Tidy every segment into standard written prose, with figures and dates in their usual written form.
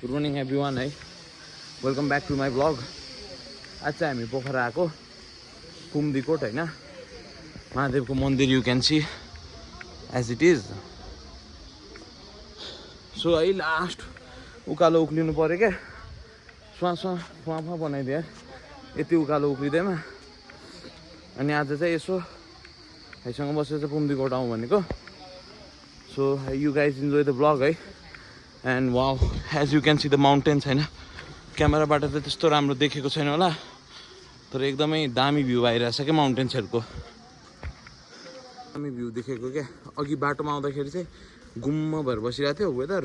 Good morning everyone है, welcome back to my blog. आज चाहिँ हामी पोखरा आएको कुम्दीकोट होइन, महादेवको मन्दिर you can see as it is. So है लास्ट उकालो उक्लिनु पऱ्यो क्या, स्वाफा बनाइदियो यति उकालो उक्लिँदैमा। अनि आज चाहिँ यसो भाइसँग बसेर चाहिँ कुम्दीकोट आउँ भनेको। So you guys enjoy the blog है। And wow, as you can see the mountains होइन, क्यामेराबाट त त्यस्तो राम्रो देखेको छैन होला, तर एकदमै दामी भ्यू आइरहेछ क्या माउन्टेन्सहरूको। दामी भ्यू देखेको क्या। अघि बाटोमा आउँदाखेरि चाहिँ गुम्म भएर बसिरहेको थियो वेदर,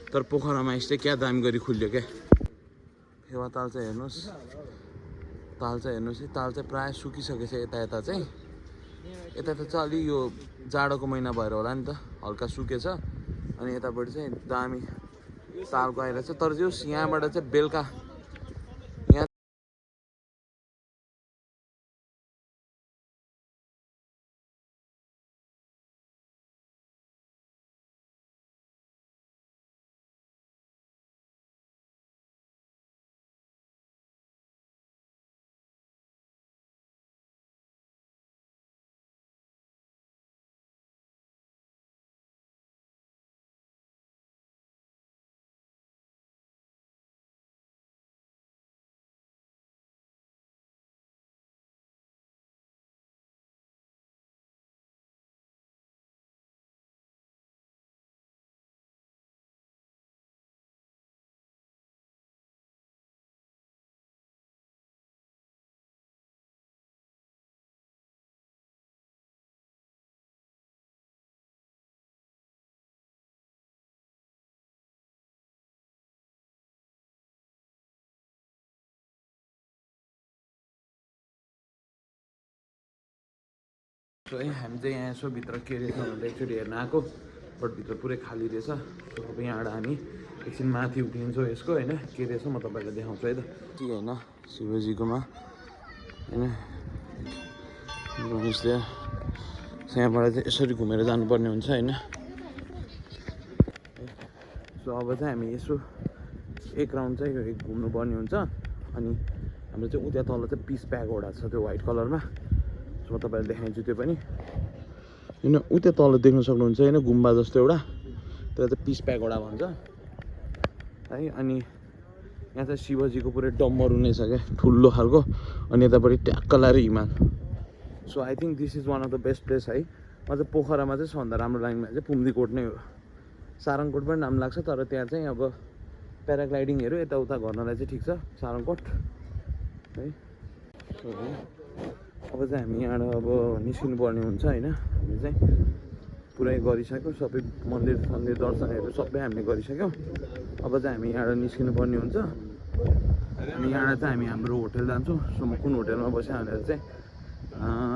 तर पोखरामा चाहिँ क्या दामी गरी खुल्यो क्या। फेवा ताल चाहिँ हेर्नुहोस्, ताल चाहिँ प्रायः सुकिसकेछ। यता चाहिँ अलि यो जाडोको महिना भएर होला नि त, हल्का सुकेछ। अनि यतापट्टि चाहिँ दामी तालको आइरहेछ। तर जो यहाँबाट चाहिँ बेलुका यहाँ हामी चाहिँ यहाँ यसो भित्र के रहेछ भनेर एकचोटि हेर्न आएको, बट भित्र पुरै खाली रहेछ। अब यहाँबाट हामी एकछिन माथि उक्लिन्छौँ यसको होइन, के रहेछ म तपाईँलाई देखाउँछु है त। के होइन शिवजीकोमा होइन, यहाँबाट चाहिँ यसरी घुमेर जानुपर्ने हुन्छ होइन। सो अब चाहिँ हामी यसो एक राउन्ड चाहिँ घुम्नुपर्ने हुन्छ। अनि हाम्रो चाहिँ उता तल चाहिँ पिस प्यागोडा छ, त्यो व्हाइट कलरमा। म तपाईँलाई देखाइदिन्छु त्यो पनि होइन। उता तल देख्न सक्नुहुन्छ होइन, गुम्बा जस्तो एउटा, त्यसलाई चाहिँ पिस प्यागोडा भन्छ है। अनि यहाँ चाहिँ शिवजीको पुरै डम्बरू नै छ क्या, ठुलो खालको। अनि यतापट्टि ट्याक्क लाएर हिमाल। So I think this is one of the best place है। म चाहिँ पोखरामा चाहिँ सबभन्दा राम्रो लाग्ने चाहिँ कुम्दीकोट नै हो। सारङकोट पनि राम्रो लाग्छ, तर त्यहाँ चाहिँ अब प्याराग्लाइडिङहरू यताउता गर्नलाई चाहिँ ठिक छ सारङकोट है। अब चाहिँ हामी यहाँबाट अब निस्किनु पर्ने हुन्छ होइन। हामी चाहिँ पुरै गरिसक्यौँ, सबै मन्दिर दर्शनहरू सबै हामीले गरिसक्यौँ। अब चाहिँ हामी यहाँबाट निस्किनु पर्ने हुन्छ। अनि यहाँबाट चाहिँ हामी हाम्रो होटल जान्छौँ। सो म कुन होटलमा बस्यो भनेर चाहिँ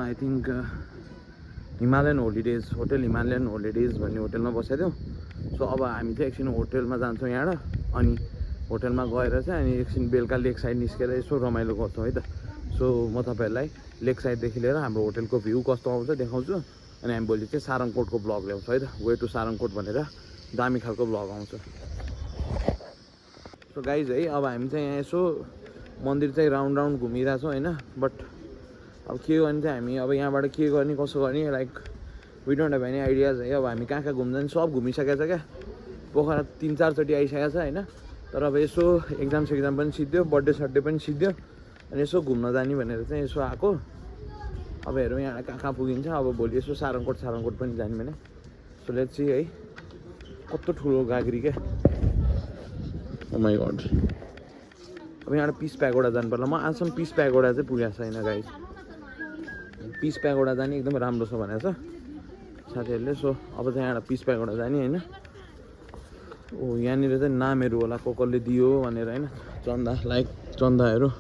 आई थिङ्क हिमालयन होलिडेज भन्ने होटलमा बसेको थियौँ। सो अब हामी चाहिँ एकछिन होटलमा जान्छौँ यहाँबाट। अनि होटलमा गएर चाहिँ अनि एकछिन बेलुका लेक साइड निस्केर यसो रमाइलो गर्छौँ है त। सो म तपाईँहरूलाई लेक साइडदेखि लिएर हाम्रो होटलको भ्यू कस्तो आउँछ देखाउँछु। अनि हामी भोलि चाहिँ सारङकोटको ब्लग ल्याउँछौँ है त, वे टु सारङकोट भनेर दामी खालको ब्लग आउँछ। सो गाइज है, अब हामी चाहिँ यहाँ यसो मन्दिर चाहिँ राउन्ड घुमिरहेछौँ होइन। बट अब के गर्ने चाहिँ हामी अब यहाँबाट के गर्ने कसो गर्ने, like we don't have any ideas है। अब हामी कहाँ घुम्दैन, सब घुमिसकेको छ क्या। पोखरा 3-4 चोटि आइसकेको छ होइन। तर अब यसो एक्जाम पनि सिद्धियो, बर्थडे पनि सिद्धियो। अनि यसो घुम्न जाने भनेर चाहिँ यसो आएको। अब हेरौँ यहाँ कहाँ पुगिन्छ। अब भोलि यसो सारङकोट पनि जाने भने। सो लेट्स सी है, कस्तो ठुलो गाग्री क्या, ओ माई गड। अब यहाँबाट पिस प्यागोडा जानु पर्ला। म आजसम्म पिस प्यागोडा चाहिँ पुगेको छैन गाइस। पिस प्यागोडा जाने एकदमै राम्रो छ भनेको छ साथीहरूले। सो अब चाहिँ यहाँबाट पिस प्यागोडा जाने होइन। ओ यहाँनिर चाहिँ नामहरू होला कसले दियो भनेर होइन, चन्दा लाइक चन्दाहरू।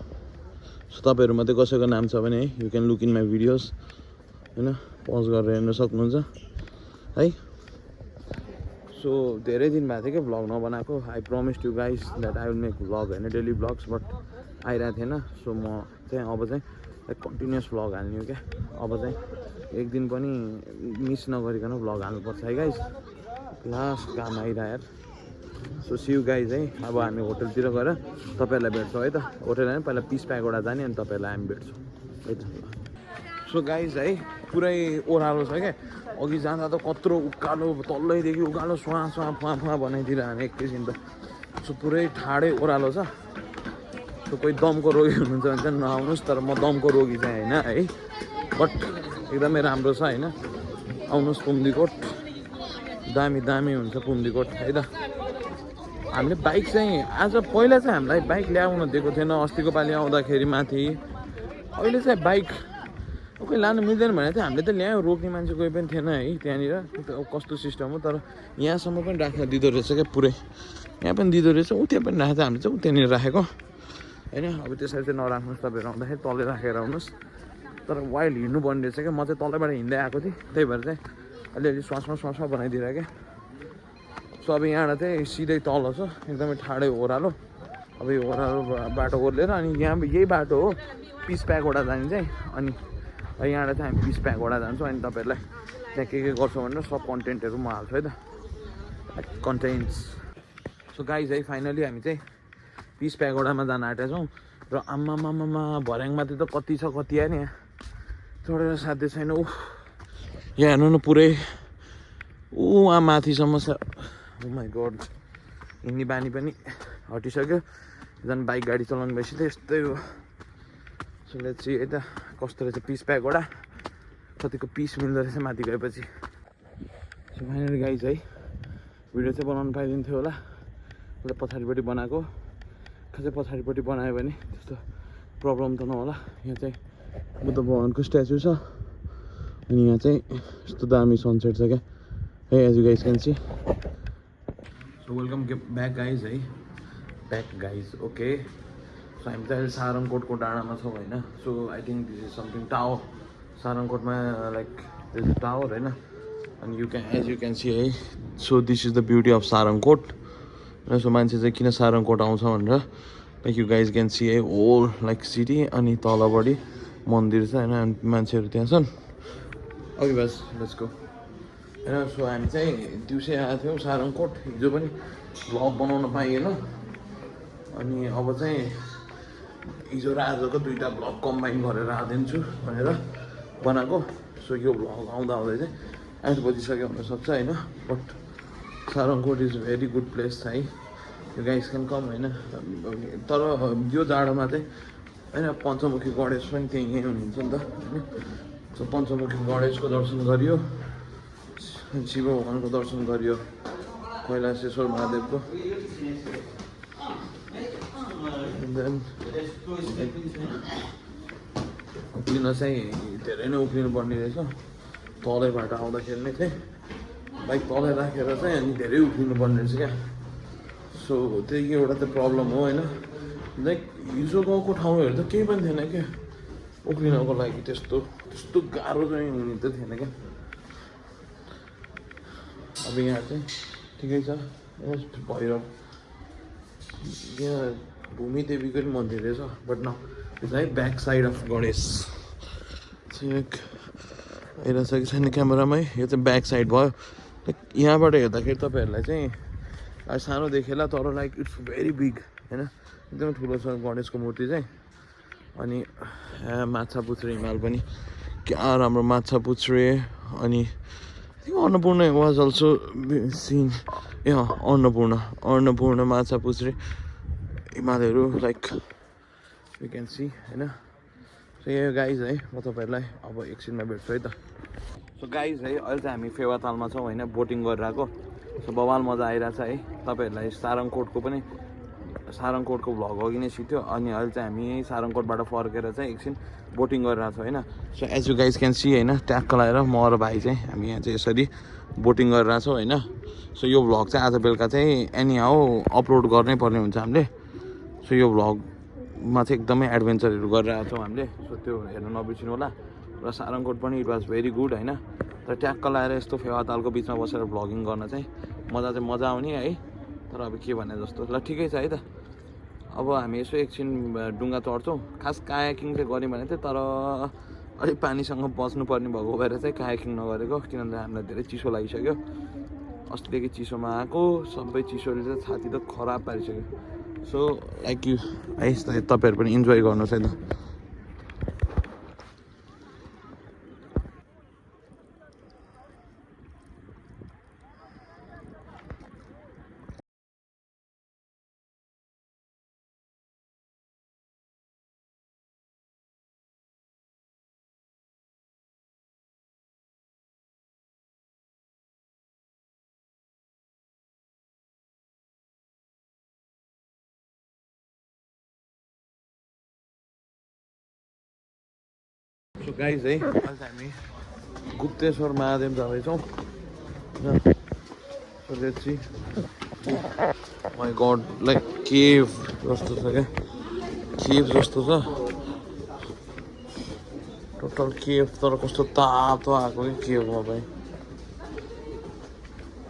सो तपाईँहरू मात्रै कसैको नाम छ भने है, you can look in my videos होइन, पज गरेर हेर्न सक्नुहुन्छ है। सो धेरै दिन भएको थियो क्या भ्लग नबनाएको। I promise to guys that I will make vlog होइन, डेली भ्लग्स, बट आइरहेको थिएन। सो म चाहिँ अब चाहिँ कन्टिन्युस भ्लग हाल्ने हो क्या। अब चाहिँ एक दिन पनि मिस नगरिकन भ्लग हाल्नुपर्छ है गाइस। लास्ट काम आइरह यार। सो सी यू गाइज है अब हामी होटलतिर गएर तपाईँहरूलाई भेट्छौँ है त होटल होइन पहिला पिस प्यागोडा जाने अनि तपाईँहरूलाई हामी भेट्छौँ है त सो गाइज है पुरै ओह्रालो छ क्या अघि जाँदा त कत्रो उकालो तल्लैदेखि उकालो सुहाँ सुहाँ फुवा फुवा बनाइदिएर हामी एकैछिन त सो पुरै ठाडै ओह्रालो छ सो कोही दमको रोगी हुनुहुन्छ भने चाहिँ नआउनुहोस् तर म दमको रोगी चाहिँ होइन है बट एकदमै राम्रो छ होइन आउनुहोस् पुम्दीकोट दामी दामी हुन्छ पुम्दीकोट है त हामीले बाइक चाहिँ आज पहिला चाहिँ हामीलाई बाइक ल्याउन दिएको थिएन अस्तिको पालि आउँदाखेरि माथि अहिले चाहिँ बाइक कोही लानु मिल्दैन भने चाहिँ हामीले त ल्यायो रोक्ने मान्छे कोही पनि थिएन है त्यहाँनिर कस्तो सिस्टम हो तर यहाँसम्म पनि राख्न दिँदो रहेछ क्या पुरै यहाँ पनि दिँदो रहेछ ऊ त्यहाँ पनि राखेको छ हामीले चाहिँ ऊ त्यहाँनिर राखेको होइन अब त्यसरी चाहिँ नराख्नुहोस् तपाईँहरू आउँदाखेरि तलै राखेर आउनुहोस् तर वाइल्ड हिँड्नुपर्ने रहेछ क्या म चाहिँ तलैबाट हिँड्दै आएको थिएँ त्यही भएर चाहिँ अलिअलि श्वासमा बनाइदिएर क्या सो अब यहाँबाट चाहिँ सिधै तल छ एकदमै ठाडै ओह्रालो अब यो ओह्रालो बाटो ओर्लेर अनि यहाँ यही बाटो हो पिस प्यागोडा जाने चाहिँ अनि यहाँबाट चाहिँ हामी पिस प्यागोडा जान्छौँ अनि तपाईँहरूलाई त्यहाँ के गर्छौँ भनेर सब कन्टेन्टहरू म हाल्छु है त कन्टेन्ट्स सो गाइज है फाइनली हामी चाहिँ पिस प्यागोडामा जान आँटेका छौँ र आम्मामामा भर्याङमाथि त कति छ कति आयो नि यहाँ चढेर साध्य छैन ऊ यहाँ हेर्नु न पुरै ऊ माथिसम्म छ ओ माई गड हिँड्ने बानी पनि हटिसक्यो झन् बाइक गाडी चलाउनु भएपछि त यस्तै हो सो लेट्स सी है त कस्तो रहेछ पिस प्यागोडा कतिको पिस मिल्दो रहेछ माथि गएपछि सो फाइनली गाइज है भिडियो चाहिँ बनाउनु पाइदिन्थ्यो होला उसले पछाडिपट्टि बनाएको खासै पछाडिपट्टि बनायो भने त्यस्तो प्रब्लम त नहोला यहाँ चाहिँ बुद्ध भगवानको स्ट्याचु छ अनि यहाँ चाहिँ यस्तो दामी सनसेट छ क्या है as you guys can see so welcome back guys है ब्याक गाइज ओके सो हामी चाहिँ अहिले सारङकोटको डाँडामा छौँ होइन so I think this is something tower सारङकोटमा लाइक दिस इज टावर होइन अनि you can as you can see है so this is the beauty of Sarangkot so मान्छे चाहिँ किन सारङकोट आउँछ भनेर like you guys can see है होल लाइक सिटी अनि तलपट्टि मन्दिर छ होइन अनि मान्छेहरू त्यहाँ छन् ओके बस लेट्स गो होइन सो हामी चाहिँ दिउँसै आएको थियौँ सारङकोट हिजो पनि भ्लग बनाउन पाइएन अनि अब चाहिँ हिजो र आजको दुईवटा भ्लग कम्बाइन गरेर हालिदिन्छु भनेर बनाएको सो यो भ्लग आउँदा आउँदै चाहिँ 8 बजिसक्यो हुनसक्छ होइन but Sarangkot is very good place है यो गाइस क्यान कम होइन तर यो जाडोमा चाहिँ होइन पञ्चमुखी गणेश पनि त्यहीँ हुनुहुन्छ नि त होइन सो पञ्चमुखी गणेशको दर्शन गरियो शिव भगवानको दर्शन गरियो कैलाशेश्वर महादेवको देन उक्लिन चाहिँ धेरै नै उक्लिनु पर्ने रहेछ तलैबाट आउँदाखेरि नै चाहिँ बाइक तलै राखेर चाहिँ अनि धेरै उक्लिनु पर्ने रहेछ क्या सो त्यही एउटा त प्रब्लम हो होइन लाइक हिजो गाउँको ठाउँहरू त केही पनि थिएन क्या उक्लिनको लागि त्यस्तो गाह्रो चाहिँ हुने त थिएन क्या अब यहाँ चाहिँ ठिकै छ भैरव यहाँ भूमि देवीको पनि मन्दिर रहेछ बट न इट्स है ब्याक साइड अफ गणेश आइरहेको छ कि छैन क्यामेरामै यो चाहिँ ब्याक साइड भयो लाइक यहाँबाट हेर्दाखेरि तपाईँहरूलाई चाहिँ सानो देखेला तर लाइक इट्स भेरी बिग होइन एकदमै ठुलो छ गणेशको मूर्ति चाहिँ अनि माछा पुच्छ्रे हिमाल पनि क्या राम्रो माछा पुच्छ्रे अनि अन्नपूर्ण वाज अल्सो सिन ए अन्नपूर्ण माछा पुच्छ्रे हिमालहरू लाइक यु क्यान सी होइन सो यो गाइज है म तपाईँहरूलाई अब एकछिनमा भेट्छु है त सो गाइज है अहिले चाहिँ हामी फेवातालमा छौँ होइन बोटिङ गरेर आएको सो बवाल मजा आइरहेछ है तपाईँहरूलाई सारङकोटको भ्लग अघि नै सिक्थ्यो अनि अहिले चाहिँ हामी यहीँ सारङकोटबाट फर्केर चाहिँ एकछिन बोटिङ गरिरहेको छौँ होइन so as you guys can see होइन ट्याक्क लगाएर म र भाइ चाहिँ हामी यहाँ चाहिँ यसरी बोटिङ गरिरहेछौँ होइन सो यो भ्लग चाहिँ आज बेलुका चाहिँ एनी हाउ अपलोड गर्नै पर्ने हुन्छ हामीले सो यो भ्लगमा चाहिँ एकदमै एडभेन्चरहरू गरिरहेको छौँ हामीले सो त्यो हेर्नु नबिर्सिनु होला र सारङकोट पनि इट वाज भेरी गुड होइन तर ट्याक्क लगाएर यस्तो फेवातालको बिचमा बसेर भ्लगिङ गर्न चाहिँ मजा आउने है तर अब के भने जस्तो ल ठिकै छ है त अब हामी यसो एकछिन डुङ्गा चढ्छौँ खास कायाकिङ चाहिँ गऱ्यौँ भने चाहिँ तर अलिक पानीसँग बच्नुपर्ने भएको भएर चाहिँ कायाकिङ नगरेको किनभने हामीलाई धेरै चिसो लागिसक्यो अस्तिदेखि चिसोमा आएको सबै चिसोले चाहिँ छाती त खराब पारिसक्यो सो लाइक यु है तपाईँहरू पनि इन्जोय गर्नुहोस् है त सो गाइज है अहिले चाहिँ हामी गुप्तेश्वर महादेव जाँदैछौँ so let's see my god like cave जस्तो छ क्या केभ जस्तो छ टोटल केभ तर कस्तो तातो आएको कि केभमा पनि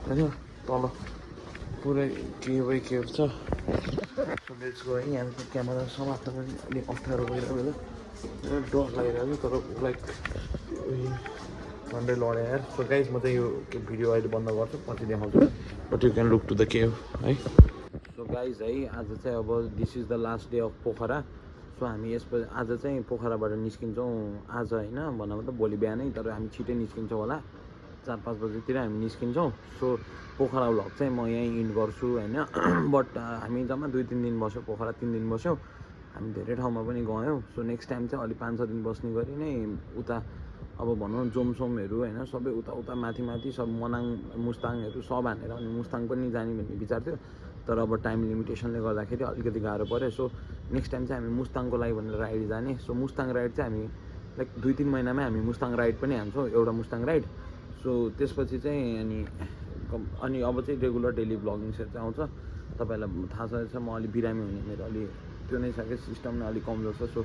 होइन तल पुरै केभै केभ छ सो लेट्स गो है यहाँ क्यामेरा समात्न पनि अलिक अप्ठ्यारो भइरहेको बेला डर लागिरहेको छ तर लाइक झन्डै लड्यो यार सो गाइज म चाहिँ यो भिडियो अहिले बन्द गर्छु पछि देखाउँछु but you can look to the cave है सो गाइज है आज चाहिँ अब this is the last day of Pokhara so हामी यसपछि आज चाहिँ पोखराबाट निस्किन्छौँ आज होइन भन्दा मतलब भोलि बिहानै तर हामी छिटै निस्किन्छौँ होला 4-5 बजीतिर हामी निस्किन्छौँ सो पोखरा भ्लग चाहिँ म यहीँ इन्ड गर्छु होइन बट हामी जम्मा 2-3 दिन बस्यौँ पोखरा 3 दिन बस्यौँ हामी धेरै ठाउँमा पनि गयौँ सो नेक्स्ट टाइम चाहिँ अलि 5-6 दिन बस्ने गरी नै उता अब भनौँ जोमसोमहरू होइन सबै उता माथि सब मनाङ मुस्ताङहरू सब हानेर अनि मुस्ताङ पनि जाने भन्ने विचार थियो तर अब टाइम लिमिटेसनले गर्दाखेरि अलिकति गाह्रो पऱ्यो सो नेक्स्ट टाइम चाहिँ हामी मुस्ताङको लागि भनेर राइड जाने सो मुस्ताङ राइड चाहिँ हामी लाइक 2-3 महिनामै हामी मुस्ताङ राइड पनि हान्छौँ एउटा मुस्ताङ राइड सो त्यसपछि चाहिँ अनि अब चाहिँ रेगुलर डेली ब्लगिङ्सहरू चाहिँ आउँछ तपाईँलाई थाहा छ म अलि बिरामी हुने मेरो अलि त्यो नै छ कि सिस्टम नै अलिक कमजोर छ सो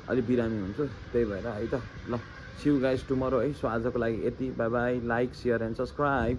अलिक बिरामी हुन्छु त्यही भएर है त ल सी यू गाइज टुमरो है सो आजको लागि यति by by like share and subscribe